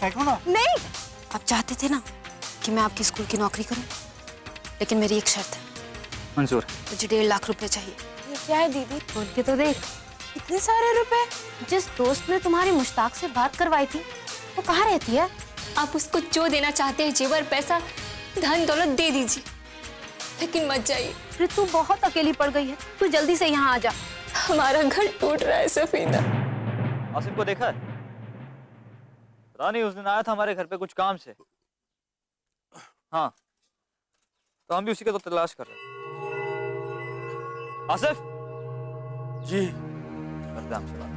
फेंको ना। नहीं, आप चाहते थे ना कि मैं आपकी स्कूल की नौकरी करूं, लेकिन मेरी एक शर्त है। मंजूर। मुझे 1.5 लाख रुपए चाहिए। ये क्या है दीदी? बोल के तो देख। इतने सारे रुपए? जिस दोस्त ने तुम्हारी मुश्ताक से बात करवाई थी वो कहाँ रहती है? आप उसको जो देना चाहते हैं, जेवर, पैसा, धन दौलत दे दीजिए, लेकिन मत जाइए। फिर तू बहुत अकेली पड़ गई है, तू जल्दी से यहाँ आ जा। हमारा घर टूट रहा है सफीना। आसिफ को देखा है? पता नहीं, उस दिन आया था हमारे घर पे कुछ काम से। हाँ, तो हम भी उसी का तो तलाश कर रहे हैं। आसिफ जी करते हैं हमसे बात।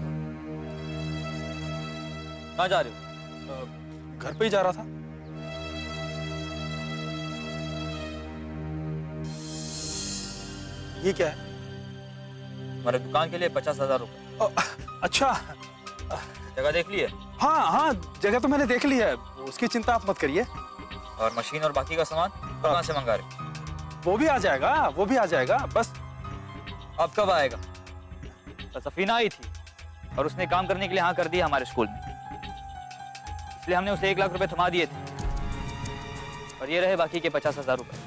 कहाँ जा रहे हो? घर पे ही जा रहा था। ये क्या है? हमारे दुकान के लिए 50,000 रुपए। अच्छा। जगह देख ली है? हाँ हाँ, जगह तो मैंने देख ली है, उसकी चिंता आप मत करिए। और मशीन और बाकी का सामान कहाँ से मंगा रहे? वो भी आ जाएगा, वो भी आ जाएगा। बस अब कब आएगा? तो सफीना आई थी और उसने काम करने के लिए हाँ कर दिया हमारे स्कूल में, इसलिए हमने उसे 1 लाख रुपए थमा दिए थे। और ये रहे बाकी के 50,000 रुपए।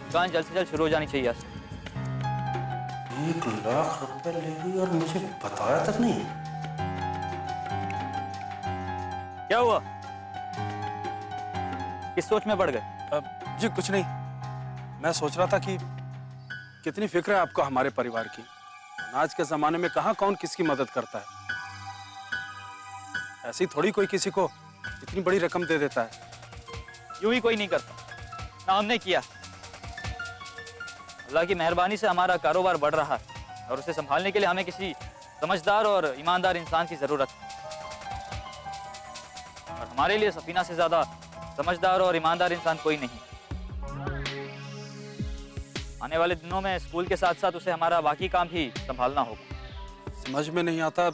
दुकान जल्द से जल्द शुरू हो जानी चाहिए। 1 लाख रुपए ले ली और मुझे बताया तक नहीं। क्या हुआ? किस सोच में पड़ गए? जी कुछ नहीं, मैं सोच रहा था कि कितनी फिक्र है आपको हमारे परिवार की। आज के जमाने में कहाँ कौन किसकी मदद करता है। ऐसी थोड़ी कोई किसी को इतनी बड़ी रकम दे देता है। यूं ही कोई नहीं करता ना, हमने किया। अल्लाह की मेहरबानी से हमारा कारोबार बढ़ रहा है और उसे संभालने के लिए हमें किसी समझदार और ईमानदार इंसान की जरूरत है। और हमारे लिए सफीना से ज्यादा समझदार और ईमानदार इंसान कोई नहीं। आने वाले दिनों में स्कूल के साथ साथ उसे हमारा बाकी काम भी संभालना होगा। समझ में नहीं आता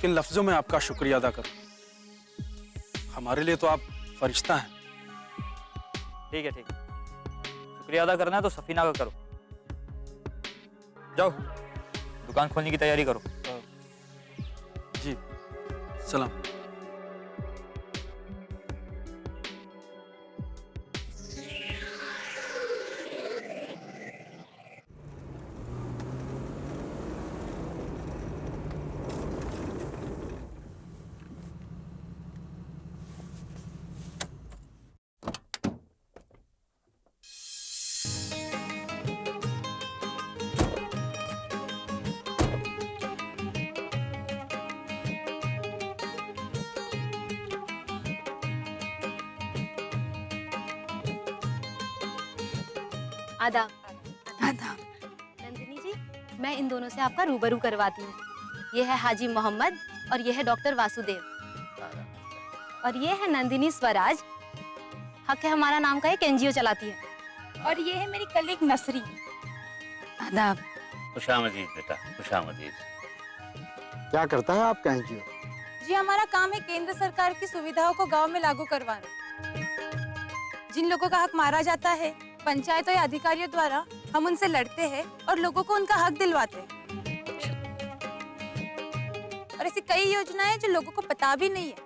किन लफ्जों में आपका शुक्रिया अदा करूं। हमारे लिए तो आप फरिश्ता हैं। ठीक है, ठीक है, शुक्रिया अदा करना है तो सफीना का करो। जाओ दुकान खोलने की तैयारी करो। जी सलाम। आदाब। आदाब। नंदिनी जी, मैं इन दोनों से आपका रूबरू करवाती हूँ। ये है हाजी मोहम्मद और ये है डॉक्टर वासुदेव। और ये है नंदिनी स्वराज, हक है हमारा नाम का एक एनजीओ चलाती है। और ये है मेरी कलीग नसरी। आदाब। खुशामदीद बेटा, खुशामदीद। क्या करता है आपका एनजीओ? जी हमारा काम है केंद्र सरकार की सुविधाओं को गांव में लागू करवाना। जिन लोगों का हक मारा जाता है पंचायतों या अधिकारियों द्वारा, हम उनसे लड़ते हैं और लोगों को उनका हक दिलवाते हैं। और ऐसी कई योजनाएं जो लोगों को पता भी नहीं है,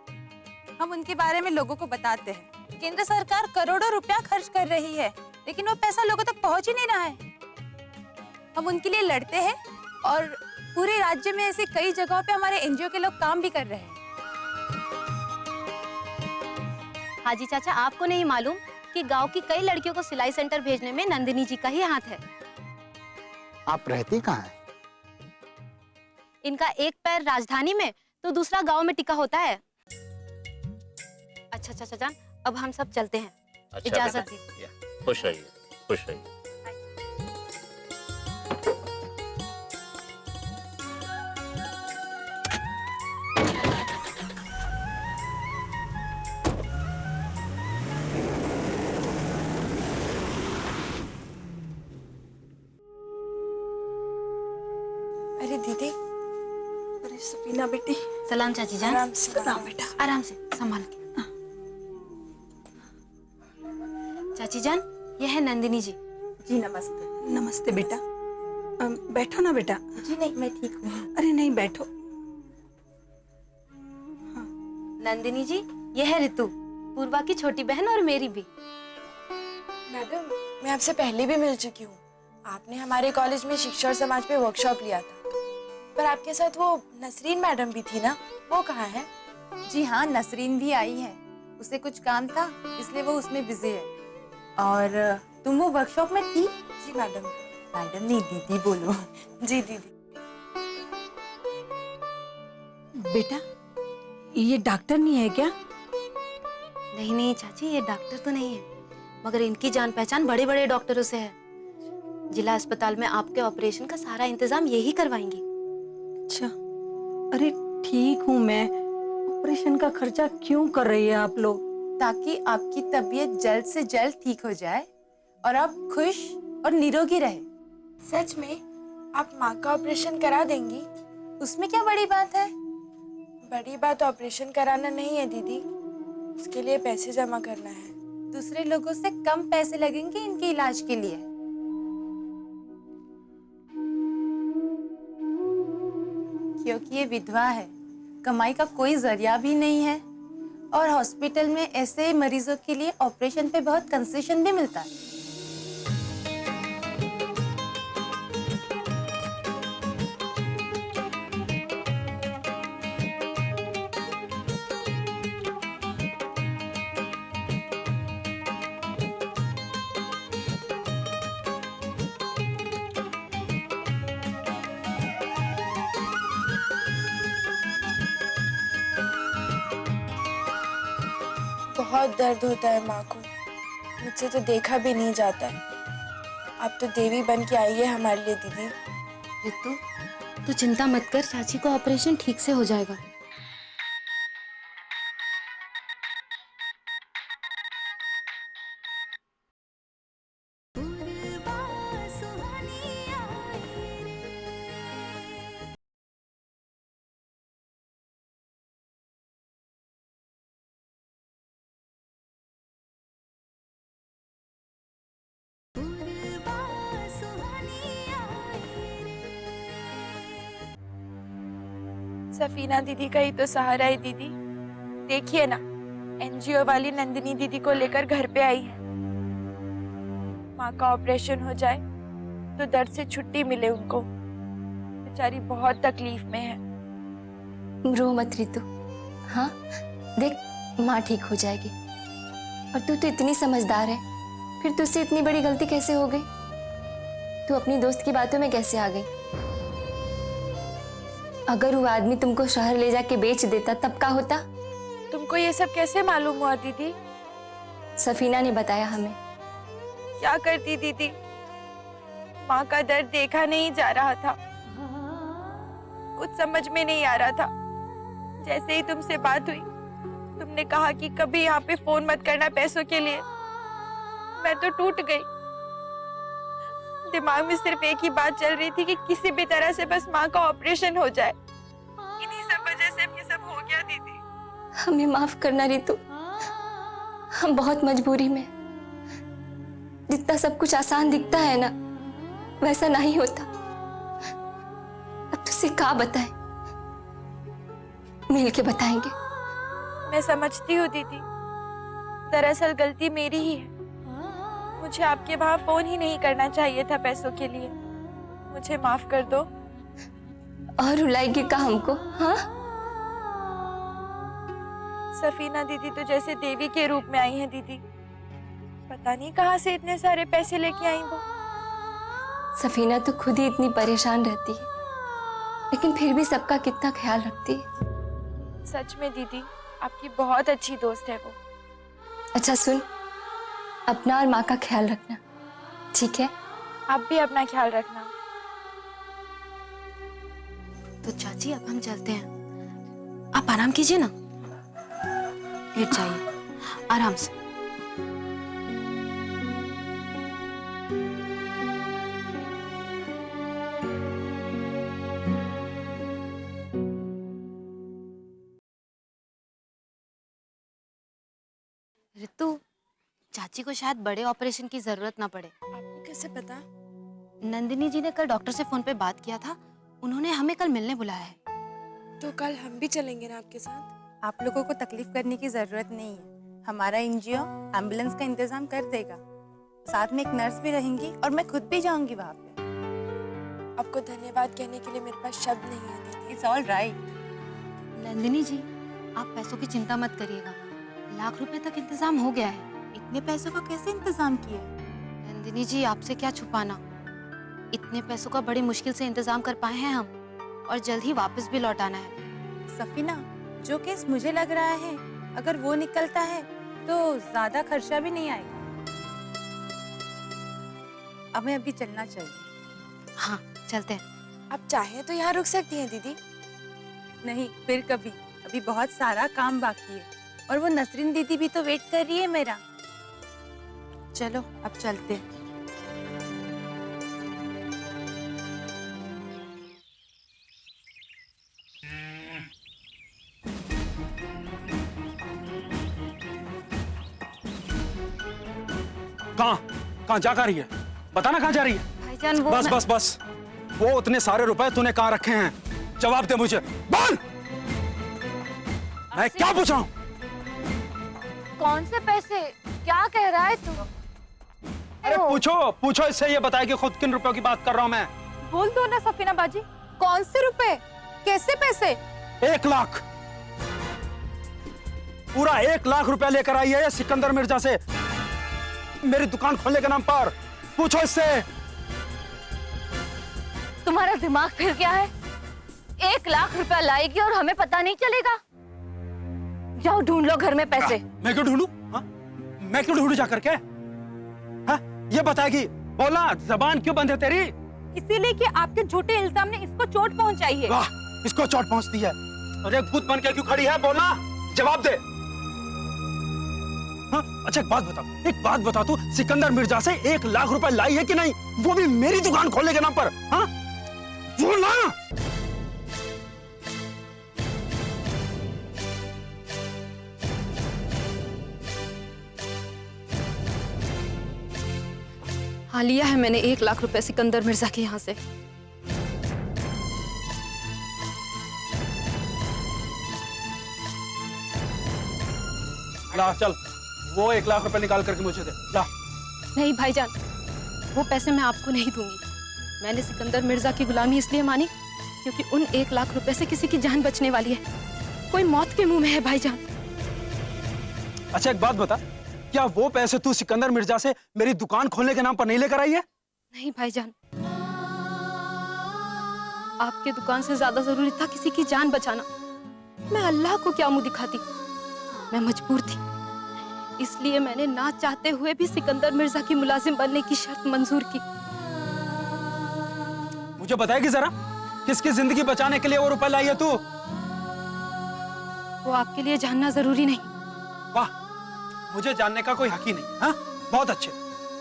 हम उनके बारे में लोगों को बताते हैं। केंद्र सरकार करोड़ों रुपया खर्च कर रही है, लेकिन वो पैसा लोगों तक पहुंच ही नहीं रहा है। हम उनके लिए लड़ते हैं और पूरे राज्य में ऐसी कई जगहों पे हमारे एनजीओ के लोग काम भी कर रहे हैं। हाजी चाचा, आपको नहीं मालूम कि गांव की कई लड़कियों को सिलाई सेंटर भेजने में नंदिनी जी का ही हाथ है। आप रहती कहाँ हैं? इनका एक पैर राजधानी में तो दूसरा गांव में टिका होता है। अच्छा चाचा जान, अब हम सब चलते हैं। अच्छा इजाजत बेटा, दी। खुश रहिए, खुश रहिए। अरे दीदी, अरे सफीना बेटी। सलाम चाची जान। आराम से बनाओ बेटा, आराम से संभाल के। चाची जान, यह है नंदिनी जी। जी नमस्ते। नमस्ते बेटा। बैठो ना बेटा। जी नहीं, मैं ठीक हूँ। अरे नहीं, बैठो। हाँ, नंदिनी जी, ये है ऋतु, पूर्वा की छोटी बहन और मेरी भी। मैडम, मैं आपसे पहले भी मिल चुकी हूँ। आपने हमारे कॉलेज में शिक्षा और समाज पे वर्कशॉप लिया था, पर आपके साथ वो नसरीन मैडम भी थी ना, वो कहाँ है? जी हाँ, नसरीन भी आई है। उसे कुछ काम था इसलिए वो उसमें बिजी है। और तुम वो वर्कशॉप में थी? जी मैडम। मैडम नहीं, दीदी बोलो। जी दीदी। बेटा, ये डॉक्टर नहीं है क्या? नहीं नहीं चाची, ये डॉक्टर तो नहीं है, मगर इनकी जान पहचान बड़े बड़े डॉक्टरों से है। जिला अस्पताल में आपके ऑपरेशन का सारा इंतजाम यही करवाएंगी। अच्छा, अरे ठीक हूँ मैं। ऑपरेशन का खर्चा क्यों कर रही है आप लोग? ताकि आपकी तबीयत जल्द से जल्द ठीक हो जाए और आप खुश और निरोगी रहे। सच में आप माँ का ऑपरेशन करा देंगी? उसमें क्या बड़ी बात है? बड़ी बात ऑपरेशन कराना नहीं है दीदी, उसके लिए पैसे जमा करना है। दूसरे लोगों से कम पैसे लगेंगे इनके इलाज के लिए। क्योंकि ये विधवा है, कमाई का कोई जरिया भी नहीं है, और हॉस्पिटल में ऐसे मरीजों के लिए ऑपरेशन पे बहुत कंसेशन भी मिलता है। बहुत दर्द होता है माँ को, मुझसे तो देखा भी नहीं जाता है। आप तो देवी बन के आई है हमारे लिए दीदी। ऋतु, तू चिंता मत कर, चाची को ऑपरेशन ठीक से हो जाएगा। सफीना दीदी का ही तो सहारा है दीदी। देखिए ना, एनजीओ वाली नंदिनी दीदी को लेकर घर पे आई है। माँ का ऑपरेशन हो जाए तो दर्द से छुट्टी मिले उनको। बेचारी बहुत तकलीफ में है। रो मत रितु। हाँ देख, माँ ठीक हो जाएगी। और तू तो इतनी समझदार है, फिर तुझसे इतनी बड़ी गलती कैसे हो गई? तू अपनी दोस्त की बातों में कैसे आ गई? अगर वो आदमी तुमको शहर ले जाके बेच देता तब क्या होता? तुमको ये सब कैसे मालूम हुआ दीदी? सफीना ने बताया हमें। क्या करती दीदी, माँ का दर्द देखा नहीं जा रहा था, कुछ समझ में नहीं आ रहा था। जैसे ही तुमसे बात हुई, तुमने कहा कि कभी यहाँ पे फोन मत करना पैसों के लिए, मैं तो टूट गई। दिमाग में सिर्फ एक ही बात चल रही थी कि किसी भी तरह से बस माँ का ऑपरेशन हो जाए। इन्हीं सब वजह से ये सब हो गया दीदी। हमें माफ करना रितु, हम बहुत मजबूरी में। जितना सब कुछ आसान दिखता है ना, वैसा नहीं होता। अब तुझसे क्या बताएं? मिल के बताएंगे। मैं समझती हूँ दीदी, दरअसल गलती मेरी ही है। मुझे आपके वहां फोन ही नहीं करना चाहिए था पैसों के लिए। मुझे माफ कर दो। और रुलाएगी का हमको? हाँ, सफीना दीदी तो जैसे देवी के रूप में आई हैं दीदी। पता नहीं कहाँ से इतने सारे पैसे लेके आई वो। सफीना तो खुद ही इतनी परेशान रहती है, लेकिन फिर भी सबका कितना ख्याल रखती है। सच में दीदी, आपकी बहुत अच्छी दोस्त है वो। अच्छा सुन, अपना और माँ का ख्याल रखना, ठीक है? आप भी अपना ख्याल रखना। तो चाची अब हम चलते हैं, आप आराम कीजिए ना, लेट जाइए आराम से। ऋतु, चाची को शायद बड़े ऑपरेशन की जरूरत ना पड़े। आपको कैसे पता? नंदिनी जी ने कल डॉक्टर से फोन पे बात किया था, उन्होंने हमें कल मिलने बुलाया है। तो कल हम भी चलेंगे ना आपके साथ? आप लोगों को तकलीफ करने की जरूरत नहीं है। हमारा एनजीओ एम्बुलेंस का इंतजाम कर देगा। साथ में एक नर्स भी रहेंगी और मैं खुद भी जाऊंगी वहाँ पे। आपको धन्यवाद कहने के लिए मेरे पास शब्द नहीं है दीदी। It's all right. Nandini ji, आप पैसों की चिंता मत करिएगा, लाख रुपए तक इंतजाम हो गया है। इतने पैसों का कैसे इंतजाम किया? नंदिनी जी, आपसे क्या छुपाना, इतने पैसों का बड़ी मुश्किल से इंतजाम कर पाए हैं हम, और जल्द ही वापस भी लौटाना है। सफीना, जो केस मुझे लग रहा है अगर वो निकलता है तो ज्यादा खर्चा भी नहीं आएगा। हमें अभी चलना चाहिए। हाँ, चलते हैं। आप चाहें तो यहाँ रुक सकती हैं दीदी। नहीं, फिर कभी। अभी बहुत सारा काम बाकी है और वो नसरीन दीदी भी तो वेट कर रही है मेरा। चलो अब चलते हैं। कहाँ जा रही है? बताना कहाँ जा रही है? भाईजान वो बस बस बस, वो उतने सारे रुपए तूने कहाँ रखे हैं? जवाब दे मुझे, बोल। मैं क्या पूछ रहा हूँ? कौन से पैसे? क्या कह रहा है तू? अरे पूछो इससे, ये बताए कि खुद किन रुपयों की बात कर रहा हूँ मैं। बोल दो ना सफीना बाजी, कौन से रुपए, कैसे पैसे? 1 लाख, पूरा 1 लाख रुपया लेकर आई है सिकंदर मिर्जा से मेरी दुकान खोलने के नाम पर। पूछो इससे। तुम्हारा दिमाग फिर क्या है? 1 लाख रुपया लाएगी और हमें पता नहीं चलेगा? जाओ ढूंढ लो घर में पैसे। मैं क्यों ढूंढूं? मैं क्यों ढूंढूं जाकर के? ये बताएगी? बोला, जबान क्यों बंद है तेरी? इसीलिए कि आपके झूठे इल्जाम ने इसको चोट पहुंचाई है। वाह, इसको चोट पहुंचती है। अरे भूत बन के क्यों खड़ी है? बोला, जवाब दे। अच्छा एक बात बता तू, सिकंदर मिर्जा से 1 लाख रुपए लाई है कि नहीं? वो भी मेरी दुकान खोलने के नाम पर। बोला। हाँ, लिया है मैंने 1 लाख रुपए सिकंदर मिर्जा के यहाँ से। ला चल, वो 1 लाख रुपए निकाल करके मुझे दे। ला। नहीं भाईजान, वो पैसे मैं आपको नहीं दूंगी। मैंने सिकंदर मिर्जा की गुलामी इसलिए मानी क्योंकि उन 1 लाख रुपए से किसी की जान बचने वाली है। कोई मौत के मुंह में है भाईजान। अच्छा एक बात बता, क्या वो पैसे तू सिकंदर मिर्जा से मेरी दुकान खोलने के नाम पर नहीं लेकर आई है? नहीं भाईजान, आपके दुकान से ज्यादा जरूरी था किसी की जान बचाना। मैं अल्लाह को क्या मुंह दिखाती, मैं मजबूर थी, इसलिए मैंने ना चाहते हुए भी सिकंदर मिर्जा की मुलाजिम बनने की शर्त मंजूर की। मुझे बताएगी जरा, किसकी जिंदगी बचाने के लिए वो रुपए लाई है तू? वो आपके लिए जानना जरूरी नहीं। वाह, मुझे जानने का कोई हक ही नहीं। हाँ, बहुत अच्छे।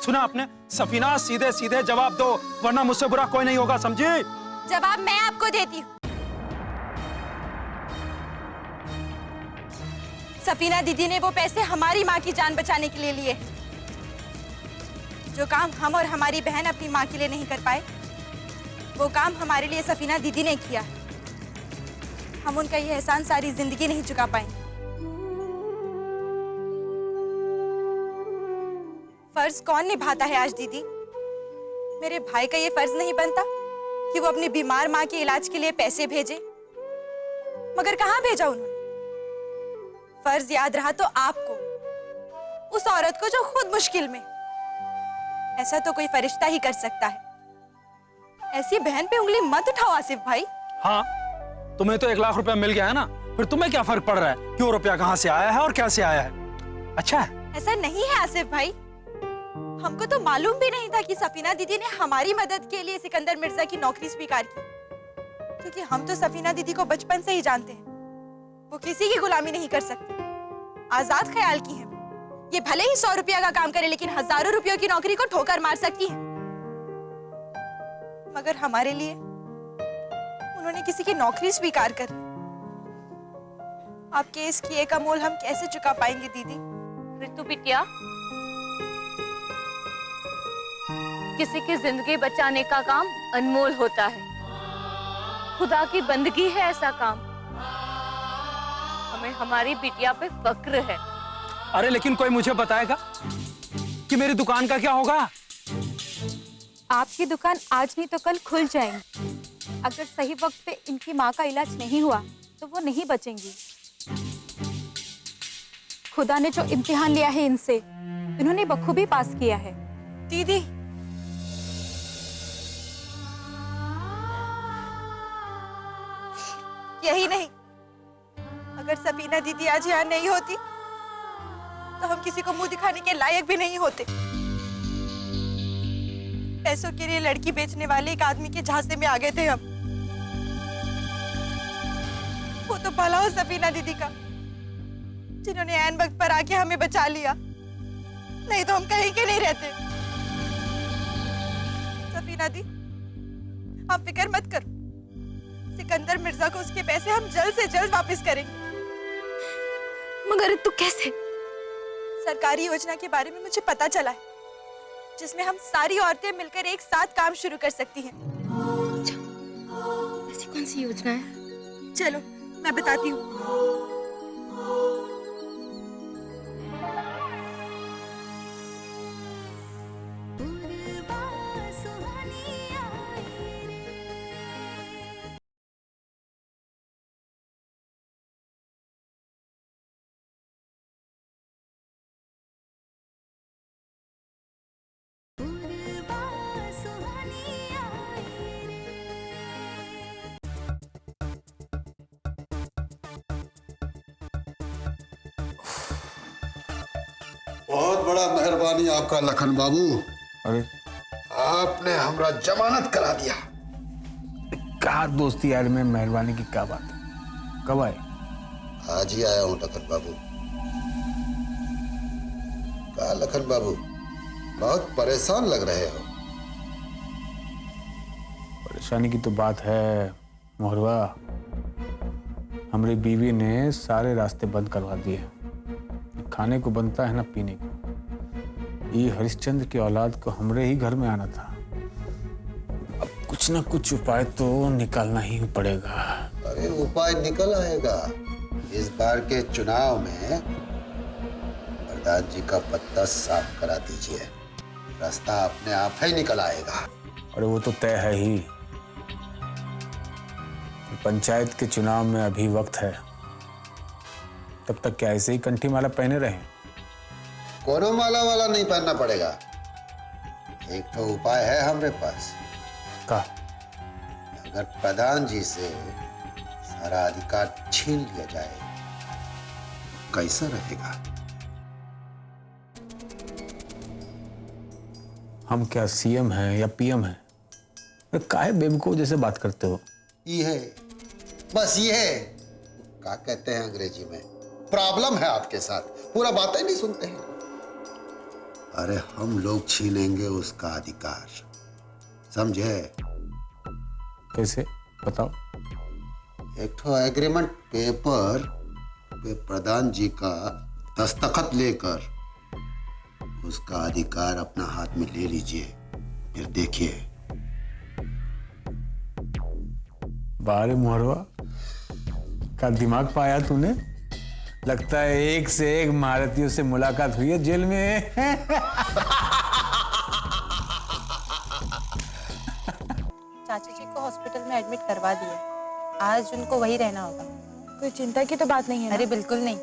सुना आपने? सफीना, सीधे सीधे जवाब दो, वरना मुझसे बुरा कोई नहीं होगा, समझी? जवाब मैं आपको देती हूँ। सफीना दीदी ने वो पैसे हमारी माँ की जान बचाने के लिए लिए। जो काम हम और हमारी बहन अपनी माँ के लिए नहीं कर पाए, वो काम हमारे लिए सफीना दीदी ने किया। हम उनका ये एहसान सारी जिंदगी नहीं चुका पाएंगे। फर्ज कौन निभाता है आज दीदी? मेरे भाई का ये फर्ज नहीं बनता कि वो अपनी बीमार माँ के इलाज के लिए पैसे भेजे, मगर कहाँ भेजा उन्होंने? फर्ज याद रहा तो आपको, उस औरत को जो खुद मुश्किल में। ऐसा तो कोई फरिश्ता ही कर सकता है। ऐसी बहन पे उंगली मत उठाओ आसिफ भाई। हाँ, तुम्हें तो 1 लाख रुपया मिल गया है ना, फिर तुम्हें क्या फर्क पड़ रहा है कि वो रुपया कहाँ से आया है और कैसे आया है? अच्छा है। ऐसा नहीं है आसिफ भाई, हमको तो मालूम भी नहीं था कि सफीना दीदी ने हमारी मदद के लिए सिकंदर मिर्जा की नौकरी स्वीकार की, क्योंकि हम तो सफीना दीदी को बचपन से ही जानते हैं। वो किसी की गुलामी नहीं कर सकती, आजाद ख्याल की है। ये भले ही 100 रुपया का काम करे, लेकिन हजारों रुपयों की नौकरी को ठोकर मार सकती है। मगर हमारे लिए उन्होंने किसी की नौकरी स्वीकार कर। आपके इस किए का मोल हम कैसे चुका पाएंगे दीदी? ऋतु बिटिया, किसी की जिंदगी बचाने का काम अनमोल होता है। खुदा की बंदगी है ऐसा काम। हमें हमारी बिटिया पे फक्र है। अरे लेकिन कोई मुझे बताएगा कि मेरी दुकान का क्या होगा? आपकी दुकान आज नहीं तो कल खुल जाएंगी। अगर सही वक्त पे इनकी माँ का इलाज नहीं हुआ तो वो नहीं बचेंगी। खुदा ने जो इम्तिहान लिया है इनसे, इन्होंने बखूबी पास किया है। दीदी, यही नहीं, अगर सफीना दीदी आज यहाँ नहीं होती तो हम किसी को मुंह दिखाने के लायक भी नहीं होते। पैसों के लिए लड़की बेचने वाले एक आदमी के झांसे में आ गए थे हम। वो तो भला हो सफीना दीदी का, जिन्होंने ऐन वक्त पर आके हमें बचा लिया, नहीं तो हम कहीं के नहीं रहते। सफीना दी, आप फिक्र मत करो, सिकंदर मिर्जा को उसके पैसे हम जल्द से जल्द वापस करेंगे। मगर तू कैसे? सरकारी योजना के बारे में मुझे पता चला है, जिसमें हम सारी औरतें मिलकर एक साथ काम शुरू कर सकती हैं। ऐसी कौन सी योजना है? चलो मैं बताती हूँ। बहुत बड़ा मेहरबानी आपका लखन बाबू। अरे आपने हमरा जमानत करा दिया। क्या दोस्ती यार में मेहरबानी की क्या बात है? कब आए? आज ही आया हूँ लखन बाबू। कहा लखन बाबू, बहुत परेशान लग रहे हो। परेशानी की तो बात है मोहरवा, हमारी बीवी ने सारे रास्ते बंद करवा दिए। खाने को बनता है ना पीने को। ये हरिश्चंद्र की औलाद को हमरे ही घर में आना था। अब कुछ ना कुछ उपाय तो निकालना ही पड़ेगा। अरे उपाय निकल आएगा। इस बार के चुनाव में प्रधान जी का पत्ता साफ करा दीजिए, रास्ता अपने आप ही निकल आएगा। अरे वो तो तय है ही। पंचायत के चुनाव में अभी वक्त है, तब तक क्या ऐसे ही कंठी माला पहने रहे? कोनो माला वाला नहीं पहनना पड़ेगा। एक तो उपाय है हमारे पास। का? अगर प्रधान जी से सारा अधिकार छीन लिया जाए, कैसा रहेगा? हम क्या सीएम हैं या पीएम हैं? काहे बेवकूफ जैसे बात करते हो? ये है, बस ये है। क्या कहते हैं अंग्रेजी में, प्रॉब्लम है आपके साथ। पूरा बातें नहीं सुनते हैं। अरे हम लोग छीनेंगे उसका अधिकार, समझे? कैसे बताओ? एक तो एग्रीमेंट पेपर पे प्रधान जी का दस्तखत लेकर उसका अधिकार अपना हाथ में ले लीजिए, फिर देखिए। बारे मोहरवा, का दिमाग पाया तूने? लगता है एक से एक महारथियों से मुलाकात हुई है जेल में। चाची जी को हॉस्पिटल में एडमिट करवा दिया। आज उनको वही रहना होगा। कोई चिंता की तो बात नहीं है ना? अरे बिल्कुल नहीं,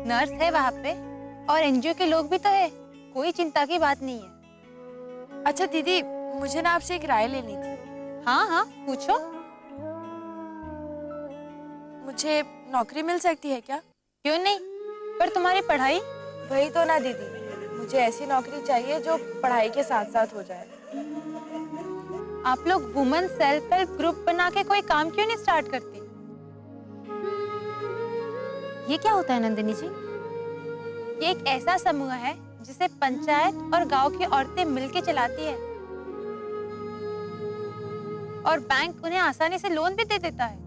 नर्स है वहाँ पे और एनजीओ के लोग भी तो है। कोई चिंता की बात नहीं है। अच्छा दीदी, मुझे ना आपसे एक राय लेनी थी। हाँ हाँ पूछो। मुझे नौकरी मिल सकती है क्या? क्यों नहीं, पर तुम्हारी पढ़ाई? वही तो ना दीदी, मुझे ऐसी नौकरी चाहिए जो पढ़ाई के साथ साथ हो जाए। आप लोग वुमेन सेल्फ हेल्प ग्रुप बना के कोई काम क्यों नहीं स्टार्ट करती? ये क्या होता है नंदिनी जी? ये एक ऐसा समूह है जिसे पंचायत और गांव की औरतें मिलके चलाती है और बैंक उन्हें आसानी से लोन भी दे देता है।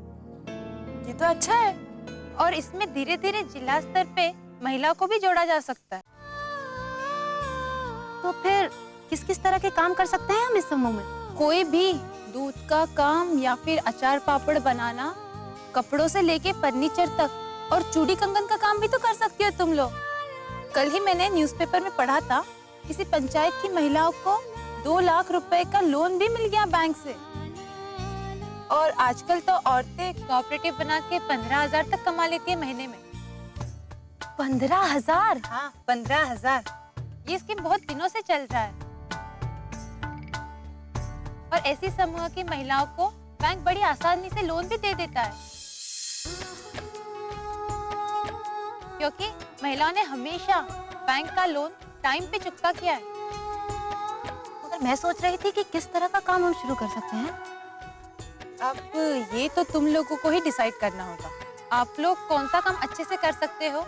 ये तो अच्छा है। और इसमें धीरे धीरे जिला स्तर पे महिला को भी जोड़ा जा सकता है। तो फिर किस किस तरह के काम कर सकते हैं हम इस समूह में? कोई भी दूध का काम या फिर अचार पापड़ बनाना, कपड़ों से लेके फर्नीचर तक और चूड़ी कंगन का काम भी तो कर सकती हो तुम लोग। कल ही मैंने न्यूज़पेपर में पढ़ा था, किसी पंचायत की महिलाओं को 2 लाख रुपए का लोन भी मिल गया बैंक से। और आजकल तो औरतें कोऑपरेटिव बना के 15,000 तक कमा लेती है महीने में। 15,000? हाँ, 15,000। ये स्कीम बहुत दिनों से चल रहा है। और ऐसी समूह की महिलाओं को बैंक बड़ी आसानी से लोन भी दे देता है, क्योंकि महिलाओं ने हमेशा बैंक का लोन टाइम पे चुकता किया है। मगर मैं सोच रही थी कि किस तरह का काम हम शुरू कर सकते हैं। अब ये तो तुम लोगों को ही डिसाइड करना होगा। आप लोग कौन सा काम अच्छे से कर सकते हो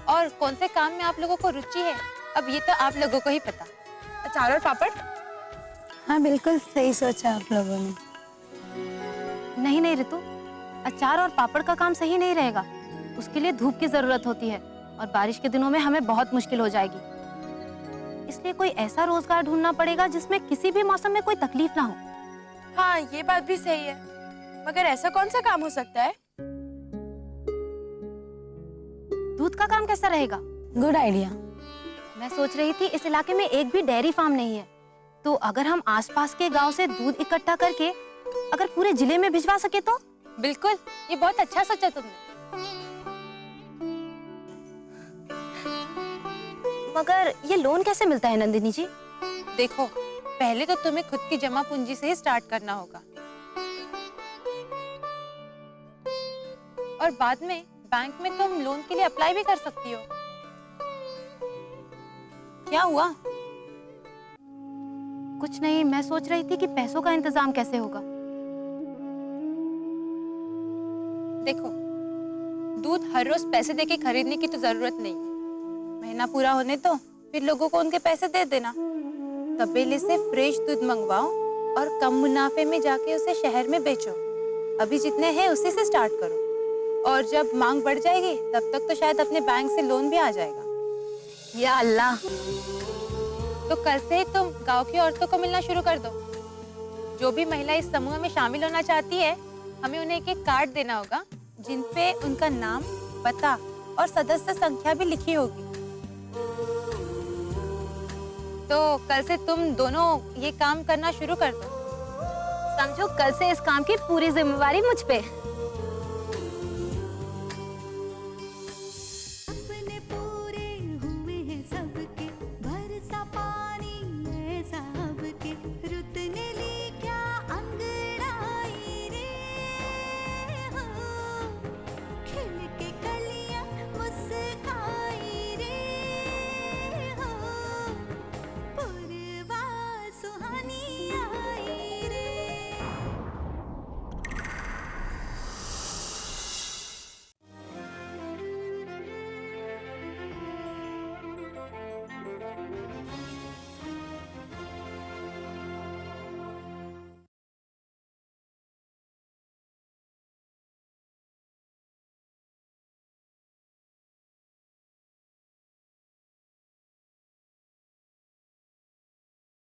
और कौन से काम में आप लोगों को रुचि है, अब ये तो आप लोगों को ही पता। अचार और पापड़? हाँ बिल्कुल सही सोचा आप लोगों ने। नहीं नहीं ऋतु, अचार और पापड़ का काम सही नहीं रहेगा। उसके लिए धूप की जरूरत होती है और बारिश के दिनों में हमें बहुत मुश्किल हो जाएगी। इसलिए कोई ऐसा रोजगार ढूंढना पड़ेगा जिसमें किसी भी मौसम में कोई तकलीफ ना हो। हाँ, ये बात भी सही है, मगर ऐसा कौन सा काम हो सकता है? दूध का काम कैसा रहेगा? Good idea. मैं सोच रही थी इस इलाके में एक भी डेयरी फार्म नहीं है, तो अगर हम आसपास के गांव से दूध इकट्ठा करके अगर पूरे जिले में भिजवा सके तो। बिल्कुल, ये बहुत अच्छा सोचा तुमने। मगर ये लोन कैसे मिलता है नंदिनी जी? देखो, पहले तो तुम्हें खुद की जमा पूंजी से ही स्टार्ट करना होगा, और बाद में बैंक में तुम लोन के लिए अप्लाई भी कर सकती हो। क्या हुआ? कुछ नहीं, मैं सोच रही थी कि पैसों का इंतजाम कैसे होगा। देखो, दूध हर रोज पैसे देके खरीदने की तो जरूरत नहीं है। महीना पूरा होने तो फिर लोगों को उनके पैसे दे देना। तबेले से फ्रेश दूध मंगवाओ और कम मुनाफे में जाके उसे शहर में बेचो। अभी जितने हैं उसी से स्टार्ट करो, और जब मांग बढ़ जाएगी तब तक तो शायद अपने बैंक से लोन भी आ जाएगा। या अल्लाह। तो कल से ही तुम गांव की औरतों को मिलना शुरू कर दो। जो भी महिला इस समूह में शामिल होना चाहती है, हमें उन्हें एक कार्ड देना होगा जिन पे उनका नाम, पता और सदस्य संख्या भी लिखी होगी। तो कल से तुम दोनों ये काम करना शुरू कर दो। समझो, कल से इस काम की पूरी जिम्मेवारी मुझ पे।